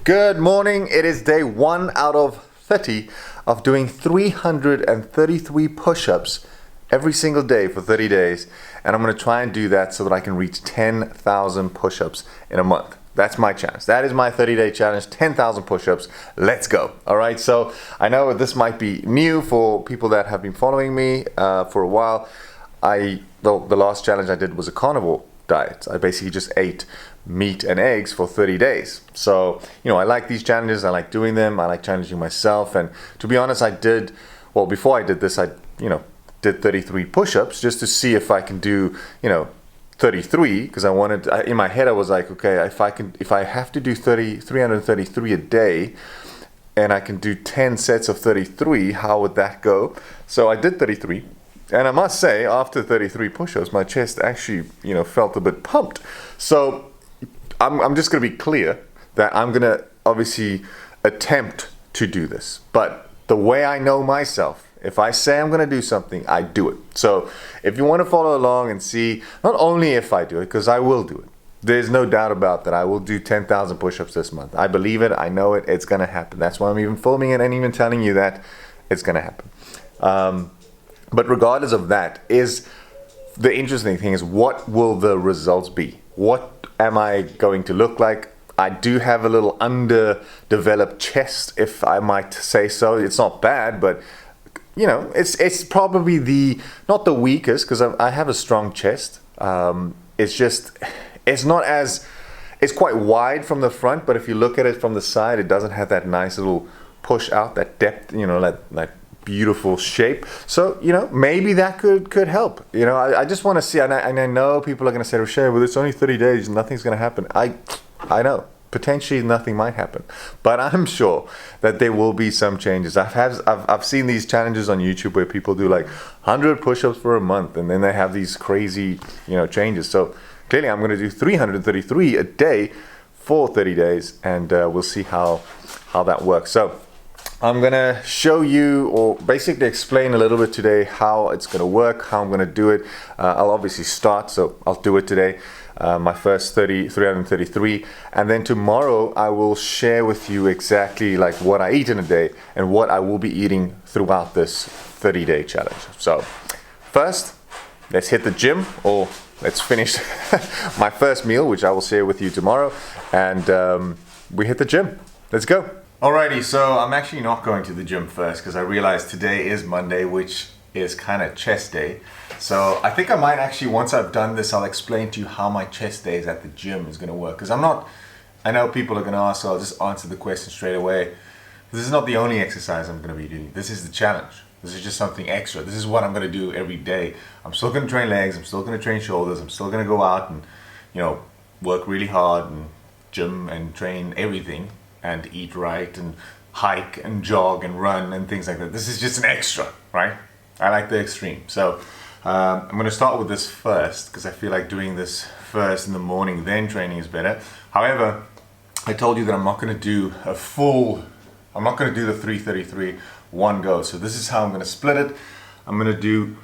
Good morning. It is day 1 out of 30 of doing 333 push-ups every single day for 30 days. And I'm going to try and do that so that I can reach 10,000 push-ups in a month. That's my challenge. That is my 30-day challenge, 10,000 push-ups. Let's go. All right. So I know this might be new for people that have been following me for a while. The last challenge I did was a carnivore diet. I basically just ate meat and eggs for 30 days. So, I like these challenges. I like doing them. I like challenging myself. And to be honest, before I did this, I did 33 push-ups just to see if I can do, 33, because in my head I was like, okay, if I have to do 333 a day and I can do 10 sets of 33, how would that go? So I did 33. And I must say, after 33 push-ups, my chest actually, felt a bit pumped. So I'm just going to be clear that I'm going to obviously attempt to do this. But the way I know myself, if I say I'm going to do something, I do it. So if you want to follow along and see, not only if I do it, because I will do it. There's no doubt about that. I will do 10,000 push-ups this month. I believe it. I know it. It's going to happen. That's why I'm even filming it and even telling you that it's going to happen. But regardless of that, the interesting thing is, what will the results be? What am I going to look like? I do have a little underdeveloped chest, if I might say so. It's not bad, but it's probably not the weakest, because I have a strong chest. It's quite wide from the front, but if you look at it from the side, it doesn't have that nice little push out, that depth, that beautiful shape. So maybe that could help. I just want to see, and I know people are going to say, Roche, well, it's only 30 days, nothing's going to happen. I know potentially nothing might happen, but I'm sure that there will be some changes. I've seen these challenges on YouTube where people do like 100 push-ups for a month, and then they have these crazy changes. So clearly I'm going to do 333 a day for 30 days, and we'll see how that works. So I'm going to show you, or basically explain a little bit today, how it's going to work, how I'm going to do it. I'll obviously start, so I'll do it today, my first 333, and then tomorrow I will share with you exactly like what I eat in a day and what I will be eating throughout this 30-day challenge. So first, let's hit the gym, or let's finish my first meal, which I will share with you tomorrow, and we hit the gym. Let's go. Alrighty, so I'm actually not going to the gym first because I realized today is Monday, which is kind of chest day. So I think I might actually, once I've done this, I'll explain to you how my chest days at the gym is going to work. Because I know people are going to ask, so I'll just answer the question straight away. This is not the only exercise I'm going to be doing. This is the challenge. This is just something extra. This is what I'm going to do every day. I'm still going to train legs. I'm still going to train shoulders. I'm still going to go out and, work really hard and gym and train everything, and eat right and hike and jog and run and things like that. This is just an extra, right? I like the extreme. So I'm going to start with this first because I feel like doing this first in the morning, then training is better. However, I told you that I'm not going to do the 333 one go. So this is how I'm going to split it. I'm going to do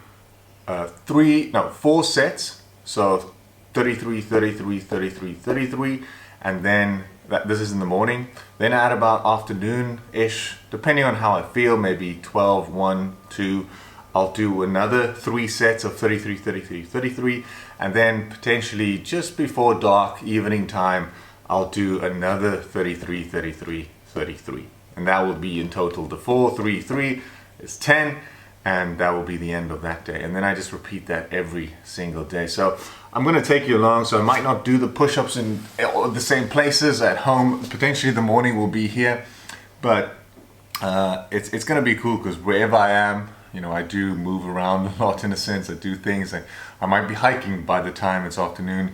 4 sets. So 33, 33, 33, 33, and then this is in the morning. Then at about afternoon-ish, depending on how I feel, maybe 12, 1, 2, I'll do another 3 sets of 33, 33, 33, and then potentially just before dark, evening time, I'll do another 33, 33, 33. And that will be in total the 4, 3, 3 is 10, and that will be the end of that day. And then I just repeat that every single day. So I'm going to take you along, so I might not do the push-ups in the same places at home. Potentially the morning will be here, but it's going to be cool because wherever I am, I do move around a lot in a sense. I do things like I might be hiking by the time it's afternoon,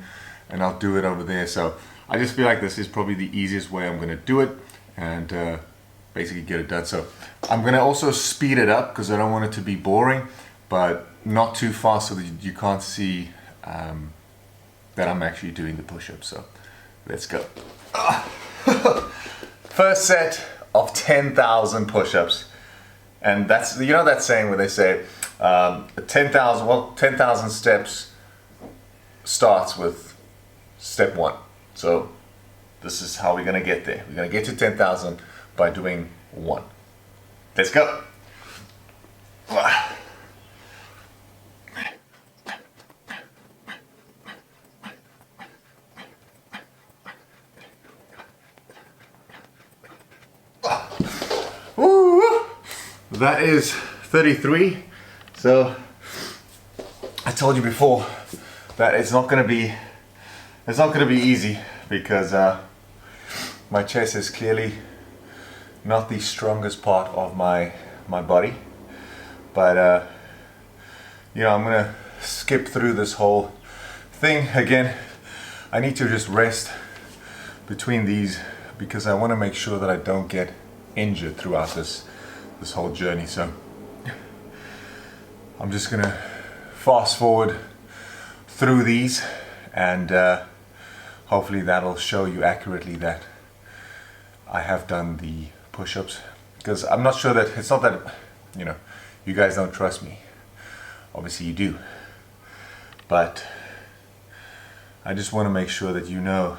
and I'll do it over there. So I just feel like this is probably the easiest way I'm going to do it, and basically get it done. So I'm going to also speed it up because I don't want it to be boring, but not too fast so that you can't see that I'm actually doing the push-ups. So let's go. First set of 10,000 push-ups, and that's that saying where they say 10,000 steps starts with step 1. So This is how we're gonna get there. We're gonna get to 10,000 by doing 1. Let's go. That is 33. So I told you before that it's not gonna be easy because my chest is clearly not the strongest part of my body, but you know, I'm gonna skip through this whole thing again. I need to just rest between these because I want to make sure that I don't get injured throughout this whole journey. So I'm just gonna fast forward through these, and hopefully that'll show you accurately that I have done the push-ups, because I'm not sure that it's not that, you know, you guys don't trust me. Obviously you do, but I just want to make sure that you know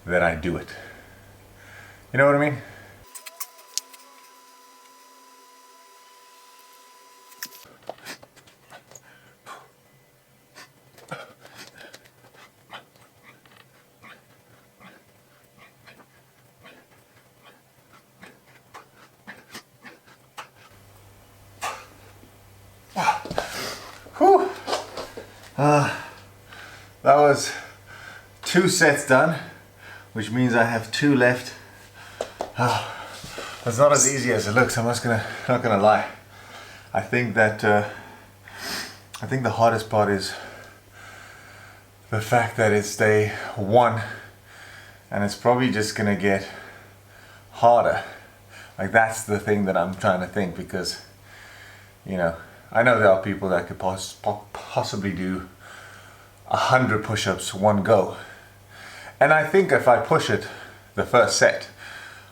that I do it. You know what I mean? Whew. That was 2 sets done, which means I have 2 left. It's not as easy as it looks. I'm not gonna lie. I think that I think the hardest part is the fact that it's day 1, and it's probably just gonna get harder. Like, that's the thing that I'm trying to think, because, you know, I know there are people that could possibly do 100 push-ups one go, and I think if I push it the first set,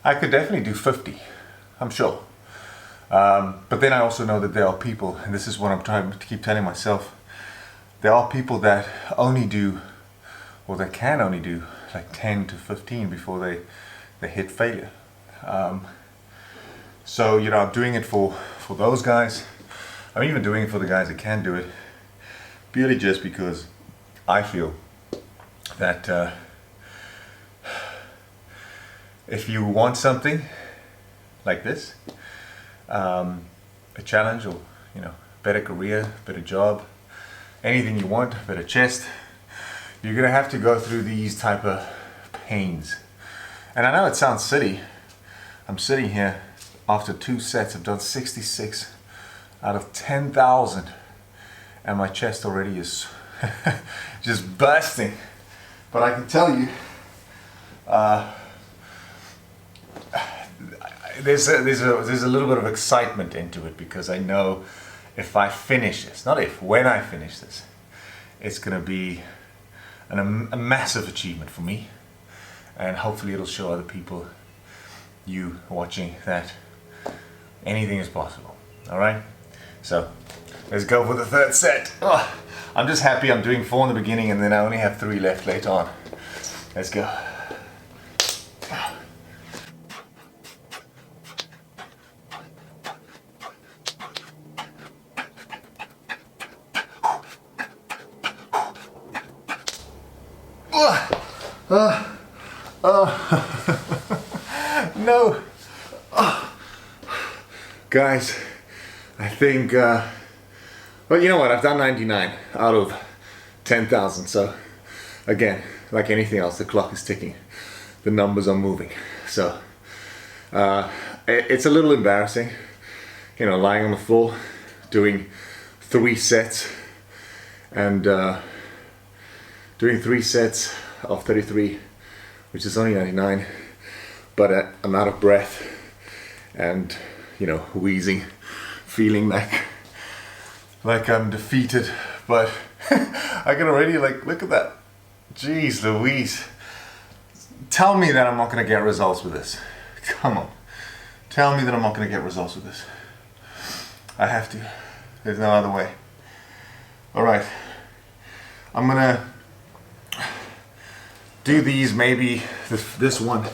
I could definitely do 50, I'm sure. But then I also know that there are people, and this is what I'm trying to keep telling myself, there are people that only do, or that can only do like 10 to 15 before they hit failure. So, you know, I'm doing it for those guys. I'm even doing it for the guys that can do it, purely just because I feel that if you want something like this, a challenge, or, you know, better career, better job, anything you want, better chest, you're gonna have to go through these type of pains. And I know it sounds silly. I'm sitting here after 2 sets. I've done 66 out of 10,000, and my chest already is just bursting. But I can tell you, there's a little bit of excitement into it, because I know if I finish this, not if, when I finish this, it's gonna be a massive achievement for me, and hopefully it'll show other people, you watching, that anything is possible. All right, so let's go for the 3rd set. Oh, I'm just happy I'm doing 4 in the beginning, and then I only have 3 left later on. Let's go. No. Guys, I think, well, you know what, I've done 99 out of 10,000, so again, like anything else, the clock is ticking, the numbers are moving, so it's a little embarrassing, you know, lying on the floor, doing 3 sets, and doing 3 sets of 33, which is only 99, but I'm out of breath, and, you know, wheezing, feeling like I'm defeated, but I can already, like, look at that. Jeez Louise. Tell me that I'm not gonna get results with this. Come on. Tell me that I'm not gonna get results with this. I have to. There's no other way. All right. I'm gonna do these maybe this one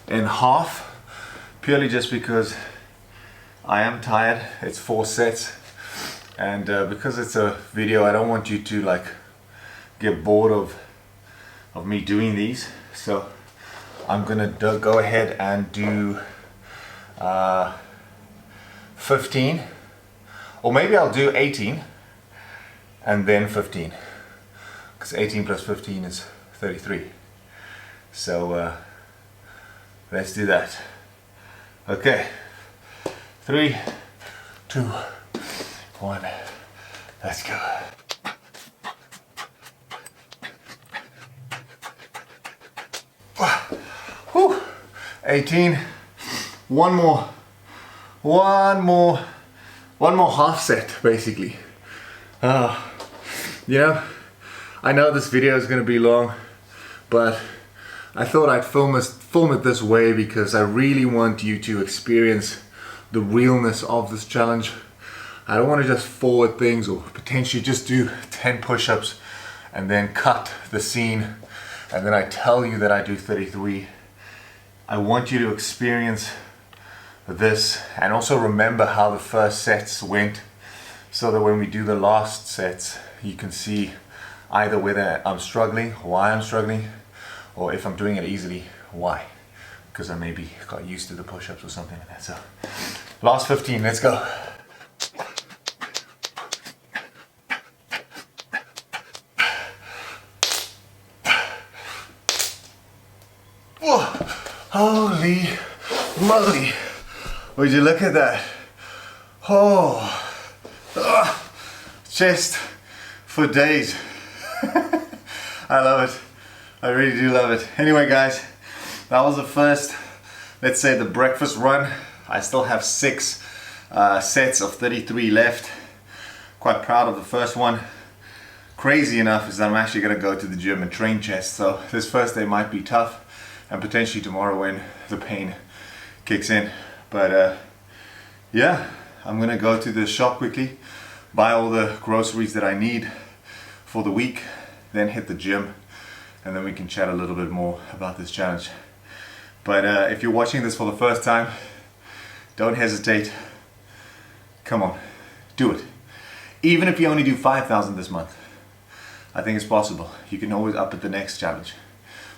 in half, purely just because I am tired. It's 4 sets, and because it's a video, I don't want you to like get bored of me doing these. So I'm gonna go ahead and do 15, or maybe I'll do 18 and then 15, because 18 plus 15 is 33. So let's do that. Okay, 3, 2, 1, let's go. Whew. 18. One more half set, basically. You know, I know this video is going to be long, but I thought I'd film it this way because I really want you to experience the realness of this challenge. I don't want to just forward things or potentially just do 10 push-ups and then cut the scene and then I tell you that I do 33. I want you to experience this and also remember how the first sets went, so that when we do the last sets you can see either whether I'm struggling, why I'm struggling, or if I'm doing it easily, why, because I maybe got used to the push-ups or something like that. So last 15, let's go. Whoa. Holy moly, would you look at that? Oh, chest for days. I love it. I really do love it. Anyway guys, that was the first, let's say, the breakfast run. I still have 6 sets of 33 left. Quite proud of the first one. Crazy enough is that I'm actually going to go to the gym and train chest, so this first day might be tough, and potentially tomorrow when the pain kicks in. But yeah, I'm gonna go to the shop quickly, buy all the groceries that I need for the week, then hit the gym, and then we can chat a little bit more about this challenge. But if you're watching this for the first time, don't hesitate. Come on, do it. Even if you only do 5,000 this month, I think it's possible. You can always up at the next challenge.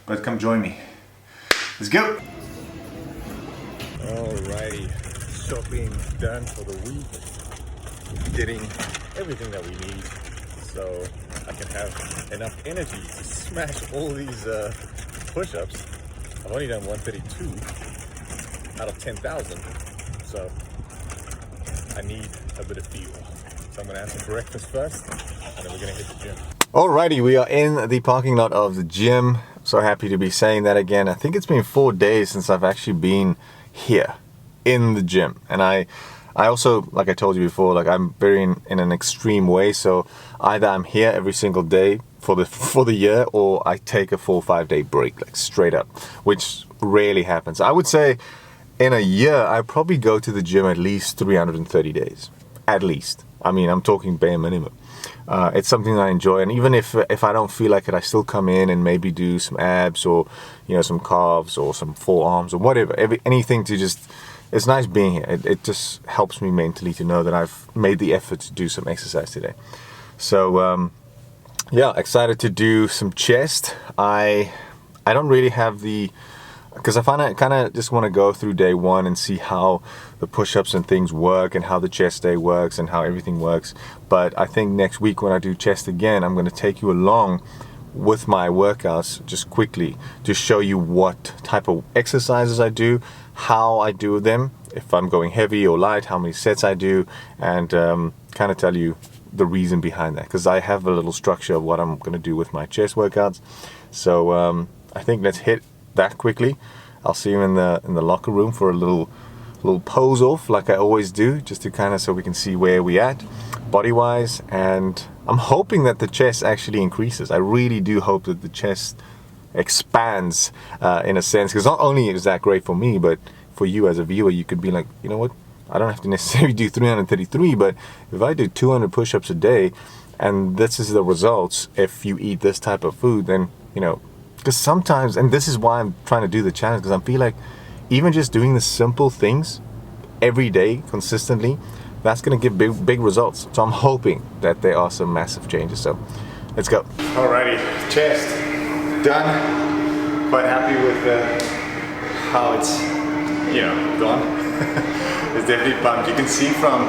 But come join me. Let's go. Alrighty, shopping done for the week. Getting everything that we need, so I can have enough energy to smash all these push-ups. I've only done 132 out of 10,000, so I need a bit of fuel. So I'm gonna have some breakfast first, and then we're gonna hit the gym. Alrighty, we are in the parking lot of the gym. So happy to be saying that again. I think it's been 4 days since I've actually been here in the gym, and I also, like I told you before, like I'm very in an extreme way. So either I'm here every single day for the year, or I take a 4 or 5 day break, like straight up, which rarely happens. I would say in a year I probably go to the gym at least 330 days, at least. I mean, I'm talking bare minimum. It's something that I enjoy, and even if I don't feel like it, I still come in and maybe do some abs, or some calves, or some forearms, or whatever. Anything to just, it's nice being here. It just helps me mentally to know that I've made the effort to do some exercise today. So yeah, excited to do some chest. I don't really have the, because I kind of just want to go through day one and see how the push-ups and things work, and how the chest day works, and how everything works. But I think next week when I do chest again, I'm going to take you along with my workouts just quickly to show you what type of exercises I do, how I do them, if I'm going heavy or light, how many sets I do, and kind of tell you the reason behind that, because I have a little structure of what I'm going to do with my chest workouts. So I think let's hit that quickly. I'll see you in the locker room for a little pose off, like I always do, just to kind of, so we can see where we at body wise. And I'm hoping that the chest actually increases. I really do hope that the chest expands in a sense, because not only is that great for me, but for you as a viewer, you could be like, you know what, I don't have to necessarily do 333, but if I do 200 push-ups a day and this is the results, if you eat this type of food, then Because sometimes, and this is why I'm trying to do the challenge, because I feel like even just doing the simple things every day consistently, that's going to give big results. So I'm hoping that there are some massive changes. So let's go. Alrighty, chest done. Quite happy with how it's, you know, gone. It's definitely pumped. You can see from,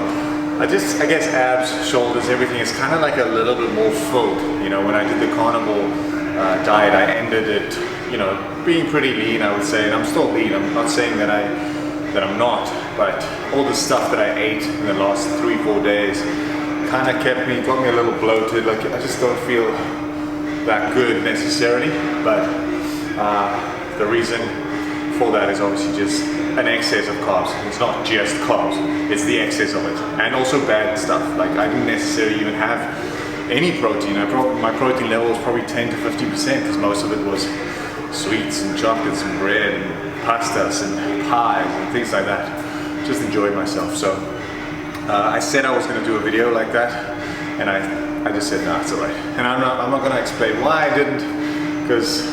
I guess abs, shoulders, everything is kind of like a little bit more filled. You know, when I did the carnivore diet, I ended it, you know, being pretty lean, I would say, and I'm still lean. I'm not saying that I'm not, but all the stuff that I ate in the last 3-4 days kind of got me a little bloated. Like, I just don't feel that good necessarily, but the reason for that is obviously just an excess of carbs. It's not just carbs, it's the excess of it, and also bad stuff. Like, I didn't necessarily even have any protein. My protein level was probably 10 to 50% because most of it was sweets and chocolates and bread and pastas and pies and things like that. Just enjoyed myself. So I said I was going to do a video like that, and I just said, no, it's alright. And I'm not going to explain why I didn't, because,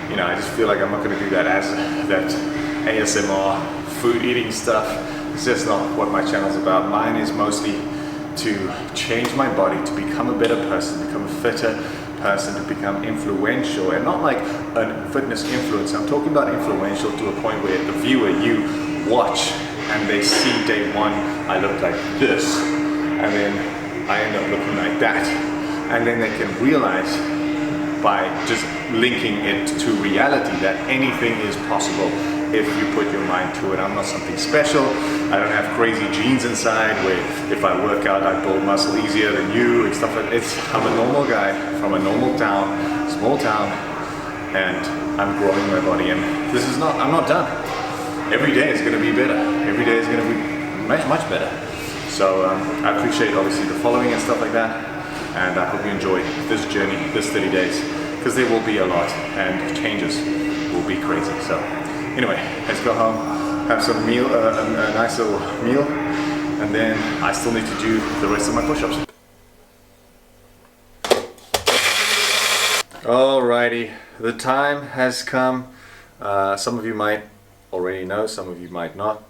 you know, I just feel like I'm not going to do that as that ASMR food eating stuff. It's just not what my channel's about. Mine is mostly to change my body, to become a better person, become a fitter person, to become influential, and not like a fitness influencer. I'm talking about influential to a point where the viewer, you watch, and they see day one, I look like this, and then I end up looking like that, and then they can realize by just linking it to reality that anything is possible if you put your mind to it. I'm not something special. I don't have crazy genes inside where if I work out I build muscle easier than you and stuff like that. I'm a normal guy from a normal town, small town, and I'm growing my body, and this is not, I'm not done. Every day is going to be better. Every day is going to be much better. So I appreciate obviously the following and stuff like that, and I hope you enjoy this journey, this 30 days, because there will be a lot and changes will be crazy. So anyway, let's go home, have some meal, a nice little meal, and then I still need to do the rest of my push-ups. Alrighty, the time has come. Some of you might already know, some of you might not.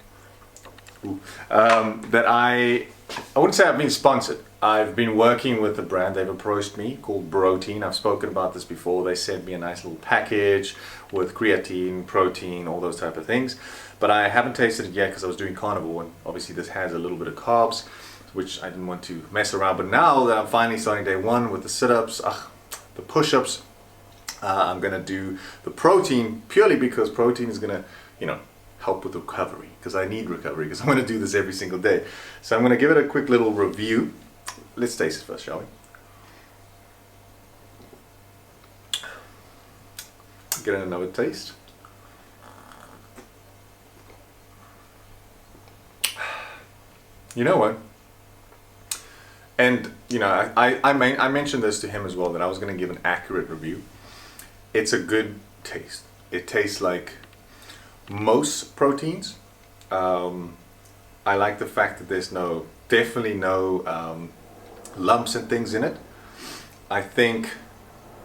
That I wouldn't say I've been sponsored. I've been working with a brand. They've approached me called Protein. I've spoken about this before. They sent me a nice little package with creatine, protein, all those type of things. But I haven't tasted it yet because I was doing carnivore, and obviously this has a little bit of carbs, which I didn't want to mess around. But now that I'm finally starting day one with the sit-ups, the push-ups, I'm gonna do the protein purely because protein is gonna, you know, help with recovery, because I need recovery, because I'm going to do this every single day. So I'm going to give it a quick little review. Let's taste it first, shall we? Get another taste. You know what? And you know, I mentioned this to him as well, that I was going to give an accurate review. It's a good taste. It tastes like most proteins. I like the fact that there's definitely no lumps and things in it. I think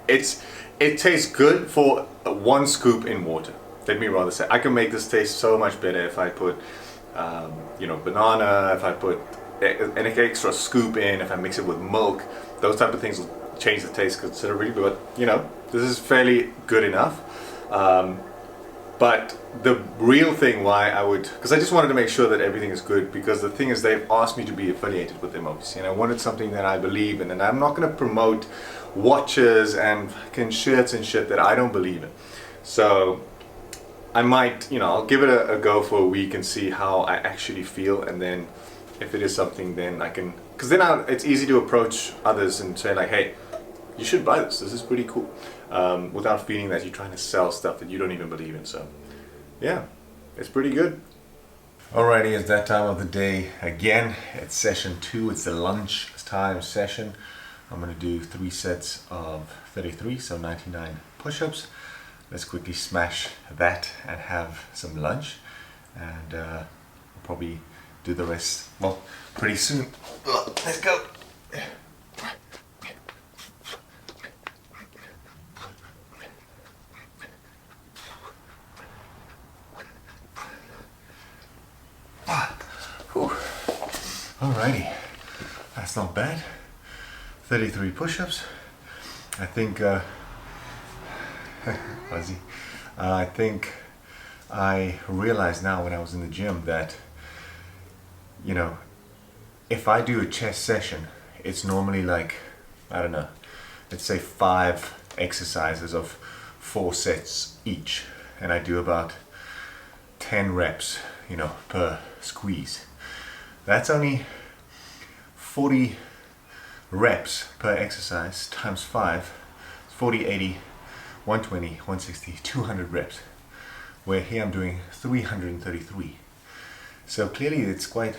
it tastes good for 1 scoop in water. Let me rather say, I can make this taste so much better if I put you know, banana, if I put an extra scoop in, if I mix it with milk. Those type of things will change the taste considerably, but you know, this is fairly good enough. But the real thing why I would, because I just wanted to make sure that everything is good, because the thing is they've asked me to be affiliated with them obviously, and I wanted something that I believe in, and I'm not going to promote watches and fucking shirts and shit that I don't believe in. So I might, you know, I'll give it a go for a week and see how I actually feel, and then if it is something, then I can, because then it's easy to approach others and say like, hey, you should buy this is pretty cool, without feeling that you're trying to sell stuff that you don't even believe in. So yeah, it's pretty good. Alrighty, it's that time of the day again. It's session 2, it's the lunchtime session. I'm going to do 3 sets of 33, so 99 push-ups. Let's quickly smash that and have some lunch, and we'll probably do the rest, well, pretty soon. Let's go. Alrighty, that's not bad. 33 push-ups. I think, fuzzy. I think I realized now when I was in the gym that, you know, if I do a chest session, it's normally like, I don't know, let's say 5 exercises of 4 sets each, and I do about 10 reps, you know, per squeeze. That's only 40 reps per exercise times 5, 40, 80, 120, 160, 200 reps, where here I'm doing 333. So clearly it's quite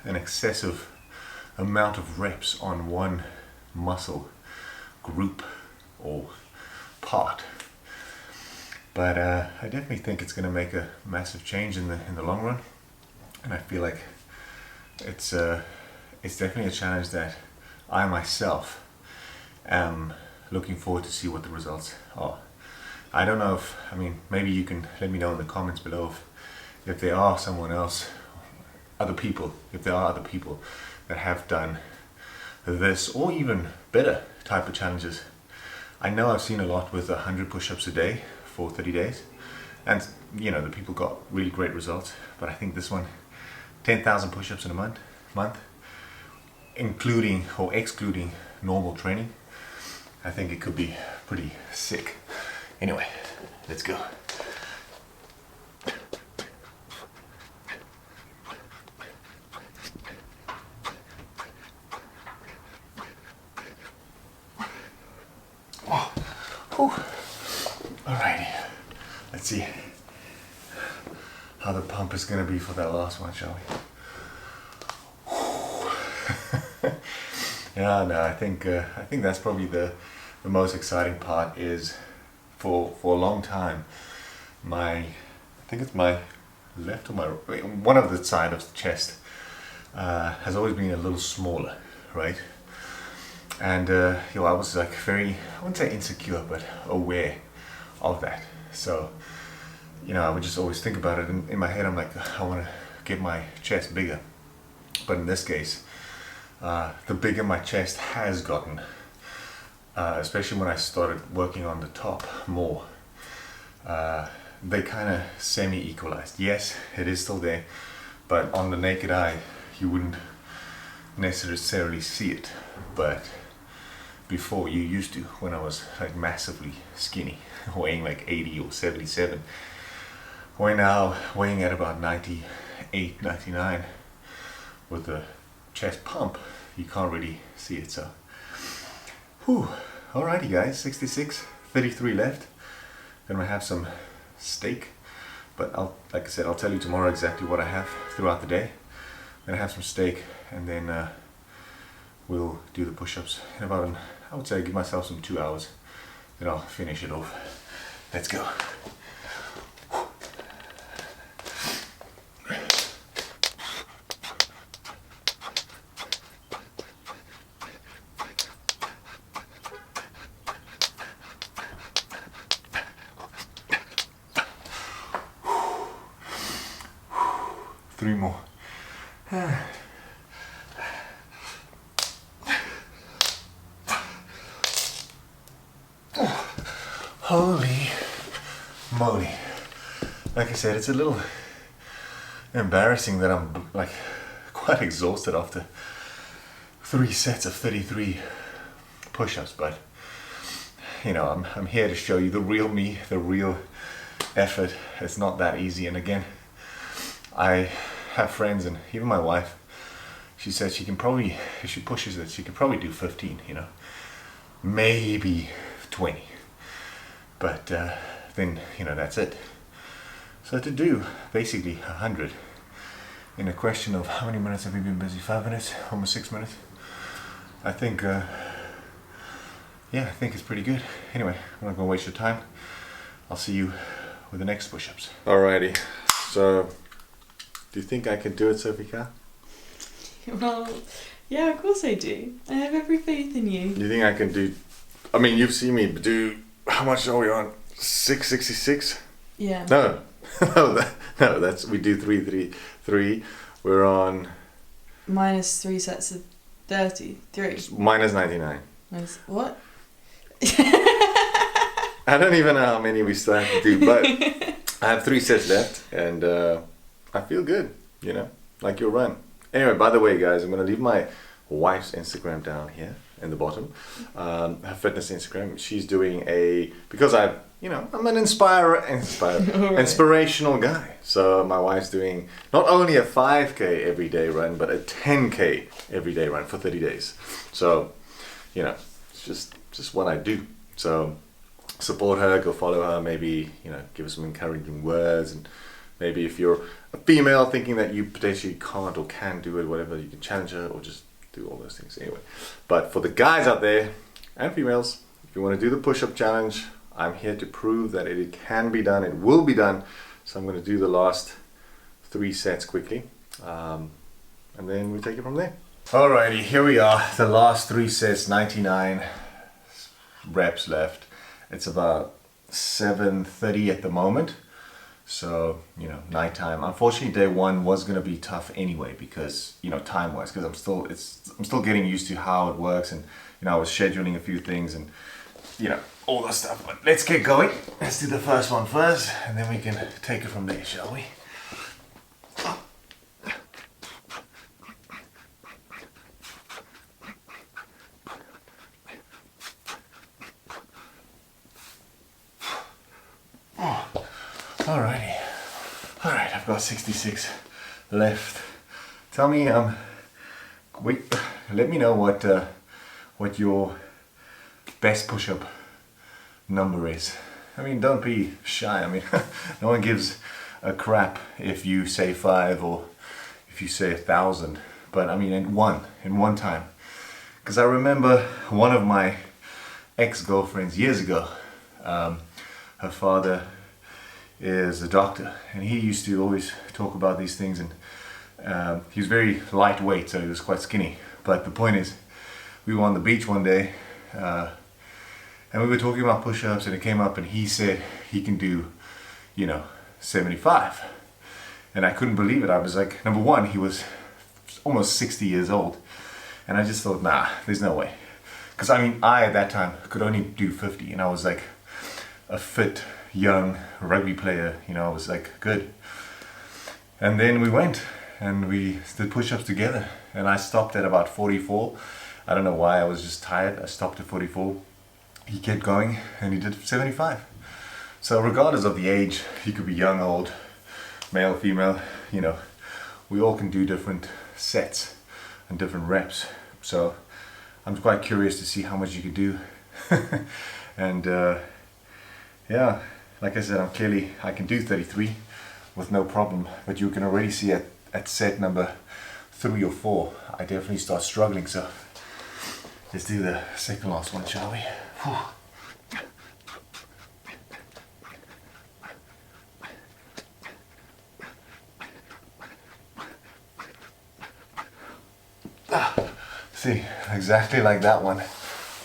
an excessive amount of reps on one muscle group or part. But I definitely think it's going to make a massive change in the long run, and I feel like it's definitely a challenge that I myself am looking forward to see what the results are. I don't know if, I mean, maybe you can let me know in the comments below if there are other people that have done this or even better type of challenges. I know I've seen a lot with 100 push-ups a day for 30 days, and you know, the people got really great results, but I think this one, 10,000 push-ups in a month, including or excluding normal training, I think it could be pretty sick. Anyway, let's go. Alrighty, let's see how the pump is going to be for that last one, shall we? Yeah, no, I think that's probably the most exciting part. Is for a long time, I think it's my left or my one of the side of the chest has always been a little smaller, right? And you know, I was like very, I wouldn't say insecure, but aware of that. So, you know, I would just always think about it, and in my head I'm like, I want to get my chest bigger. But in this case, the bigger my chest has gotten, especially when I started working on the top more, they kind of semi-equalized. Yes, it is still there, but on the naked eye you wouldn't necessarily see it. But before, you used to, when I was like massively skinny, weighing like 80 or 77, we're now weighing at about 98, 99 with the chest pump. You can't really see it. So whew. Alrighty guys, 66, 33 left. Gonna have some steak, but like I said, I'll tell you tomorrow exactly what I have throughout the day. I'm gonna have some steak, and then we'll do the push-ups in about I would say give myself some 2 hours, then I'll finish it off. Let's go. Three more. Holy moly. Like I said, it's a little embarrassing that I'm like quite exhausted after 3 sets of 33 push-ups, but you know, I'm here to show you the real me, the real effort. It's not that easy. And again, I have friends, and even my wife, she said she can probably, if she pushes it, she could probably do 15, you know, maybe 20. But then, you know, that's it. So to do basically 100 in a question of how many minutes have we been busy? 5 minutes, almost 6 minutes. I think, yeah, I think it's pretty good. Anyway, I'm not gonna waste your time. I'll see you with the next push-ups. Alrighty, so do you think I can do it, Sophika? Well, yeah, of course I do. I have every faith in you. You think I can do, I mean, you've seen me do, how much are we on? 666? Yeah. No, no, that's, we do 333. We're on minus 3 sets of 33. Minus 99. Minus what? I don't even know how many we still have to do, but I have 3 sets left, and I feel good, you know, like your run. Anyway, by the way, guys, I'm going to leave my wife's Instagram down here in the bottom, her fitness Instagram. She's doing because I'm an inspirational guy. So my wife's doing not only a 5K everyday run, but a 10K everyday run for 30 days. So, you know, it's just what I do. So support her, go follow her, maybe, you know, give her some encouraging words, and maybe if you're a female thinking that you potentially can't or can do it, whatever, you can challenge her or just do all those things anyway. But for the guys out there and females, if you want to do the push-up challenge, I'm here to prove that it can be done, it will be done. So I'm going to do the last 3 sets quickly, and then we'll take it from there. Alrighty, here we are, the last 3 sets, 99 reps left. It's about 7:30 at the moment, so, you know, nighttime. Unfortunately, day 1 was going to be tough anyway, because, you know, time-wise, because I'm still getting used to how it works, and, you know, I was scheduling a few things and, you know, all that stuff. But let's get going. Let's do the first one first, and then we can take it from there, shall we? Alrighty. Alright, I've got 66 left. Tell me, let me know what your best push-up number is. I mean, don't be shy. I mean, no one gives a crap if you say 5 or if you say 1,000. But I mean, in one time. Because I remember one of my ex-girlfriends years ago, her father is a doctor, and he used to always talk about these things, and he was very lightweight, so he was quite skinny. But the point is, we were on the beach one day, and we were talking about push-ups, and it came up, and he said he can do, you know, 75. And I couldn't believe it. I was like, number one, he was almost 60 years old, and I just thought, nah, there's no way. Because I mean, I at that time could only do 50, and I was like a fit young rugby player, you know, I was like good. And then we went and we did push-ups together, and I stopped at about 44. I don't know why, I was just tired. I stopped at 44. He kept going and he did 75. So regardless of the age, he could be young, old, male, female, you know, we all can do different sets and different reps. So I'm quite curious to see how much you could do. And yeah, like I said, I can do 33 with no problem, but you can already see at set number 3 or 4, I definitely start struggling. So let's do the second last one, shall we? Whew. See, exactly like that one.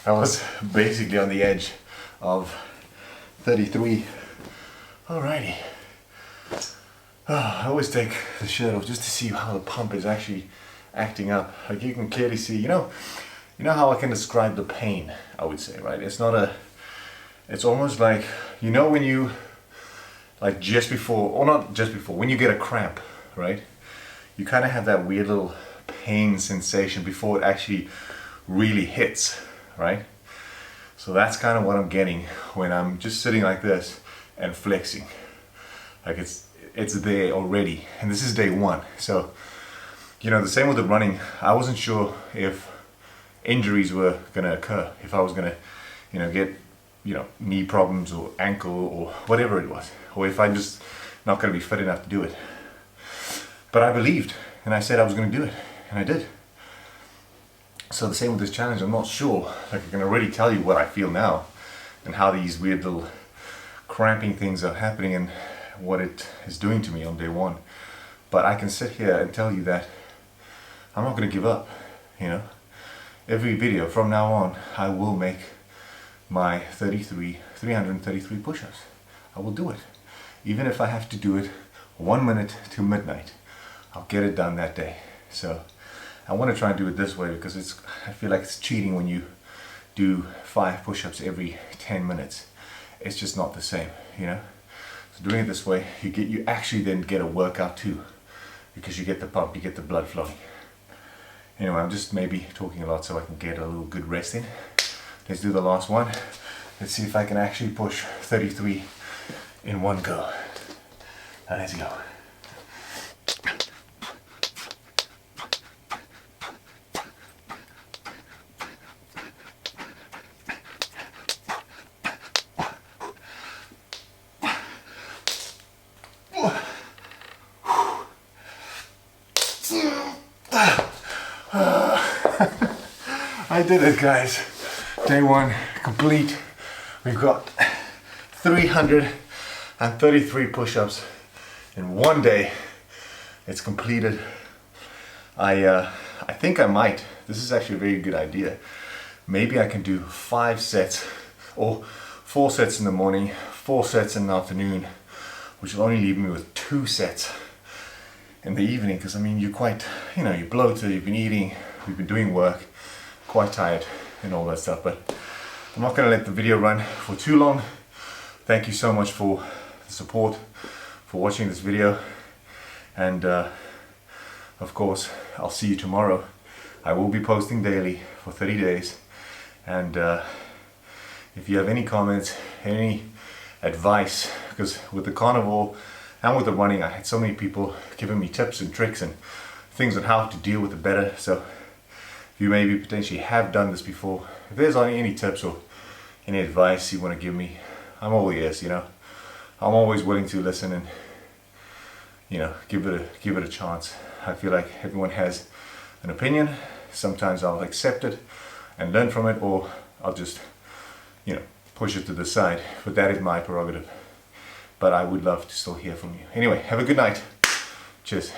I was basically on the edge of 33. Alrighty. I always take the shirt off just to see how the pump is actually acting up. Like you can clearly see, you know how I can describe the pain, I would say, right? It's almost like, you know, when you, like just before, or not just before, when you get a cramp, right? You kind of have that weird little pain sensation before it actually really hits, right? So that's kind of what I'm getting when I'm just sitting like this and flexing. Like it's there already, and this is day 1. So, you know, the same with the running. I wasn't sure if injuries were gonna occur, if I was gonna, you know, get, you know, knee problems or ankle or whatever it was, or if I'm just not gonna be fit enough to do it. But I believed, and I said I was gonna do it, and I did. So the same with this challenge. I'm not sure, like I can already tell you what I feel now and how these weird little cramping things are happening and what it is doing to me on day 1. But I can sit here and tell you that I'm not going to give up, you know. Every video from now on, I will make my 333 push-ups. I will do it. Even if I have to do it 1 minute to midnight, I'll get it done that day. So I want to try and do it this way because I feel like it's cheating when you do 5 push-ups every 10 minutes. It's just not the same, you know. So doing it this way, you actually then get a workout too, because you get the pump, you get the blood flowing. Anyway, I'm just maybe talking a lot so I can get a little good rest in. Let's do the last one. Let's see if I can actually push 33 in one go. Now let's go. I did it, guys. Day 1 complete. We've got 333 push-ups in one day. It's completed. I think I might. This is actually a very good idea. Maybe I can do 5 sets or 4 sets in the morning, 4 sets in the afternoon, which will only leave me with 2 sets in the evening, because I mean you're quite, you're bloated, you've been eating, we've been doing work, quite tired and all that stuff. But I'm not going to let the video run for too long. Thank you so much for the support, for watching this video, and of course I'll see you tomorrow. I will be posting daily for 30 days, and if you have any comments, any advice, because with the carnival and with the running, I had so many people giving me tips and tricks and things on how to deal with it better. So if you maybe potentially have done this before, if there's any tips or any advice you want to give me, I'm all ears. I'm always willing to listen and give it a chance. I feel like everyone has an opinion. Sometimes I'll accept it and learn from it, or I'll just push it to the side, but that is my prerogative. But I would love to still hear from you. Anyway, have a good night. Cheers.